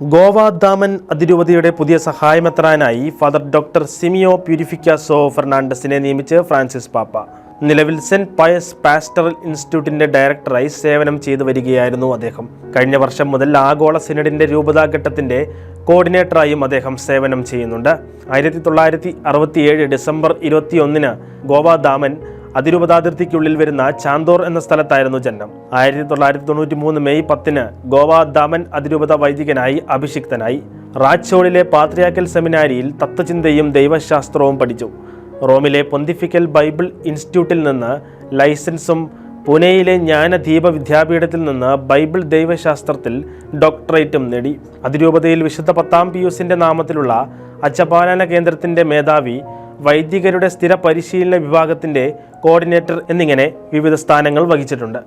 ഗോവ ദാമൻ അതിരൂപതയുടെ പുതിയ സഹായമെത്രാനായി father doctor സിമിയോ പ്യൂരിഫിക്കാസോ ഫെർണാണ്ടസിനെ നിയമിച്ച് ഫ്രാൻസിസ് പാപ്പ. നിലവിൽ സെന്റ് പയസ് പാസ്റ്ററൽ ഇൻസ്റ്റിറ്റ്യൂട്ടിന്റെ ഡയറക്ടറായി സേവനം ചെയ്തു വരികയായിരുന്നു അദ്ദേഹം. കഴിഞ്ഞ വർഷം മുതൽ ആഗോള സിനഡിന്റെ രൂപതാഘട്ടത്തിന്റെ കോർഡിനേറ്ററായും അദ്ദേഹം സേവനം ചെയ്യുന്നുണ്ട്. 1967 ഡിസംബർ 21 ഗോവ ദാമൻ അതിരൂപതാതിർത്തിക്കുള്ളിൽ വരുന്ന ചാന്തോർ എന്ന സ്ഥലത്തായിരുന്നു ജനനം. 1993 മെയ് 10 ഗോവ ദാമൻ അതിരൂപത വൈദികനായി അഭിഷിക്തനായി. റാച്ചോളിലെ പാത്രിയാക്കൽ സെമിനാരിയിൽ തത്വചിന്തയും ദൈവശാസ്ത്രവും പഠിച്ചു. റോമിലെ പൊന്തിഫിക്കൽ ബൈബിൾ ഇൻസ്റ്റിറ്റ്യൂട്ടിൽ നിന്ന് ലൈസൻസും പൂനെയിലെ ജ്ഞാനദീപ വിദ്യാപീഠത്തിൽ നിന്ന് ബൈബിൾ ദൈവശാസ്ത്രത്തിൽ ഡോക്ടറേറ്റും നേടി. അതിരൂപതയിൽ വിശുദ്ധ 10 പിയൂസിന്റെ നാമത്തിലുള്ള അച്ചപാലന കേന്ദ്രത്തിന്റെ മേധാവി, വൈദികരുടെ സ്ഥിര പരിശീലന വിഭാഗത്തിന്റെ കോർഡിനേറ്റർ എന്നിങ്ങനെ വിവിധ സ്ഥാനങ്ങൾ വഹിച്ചിട്ടുണ്ട്.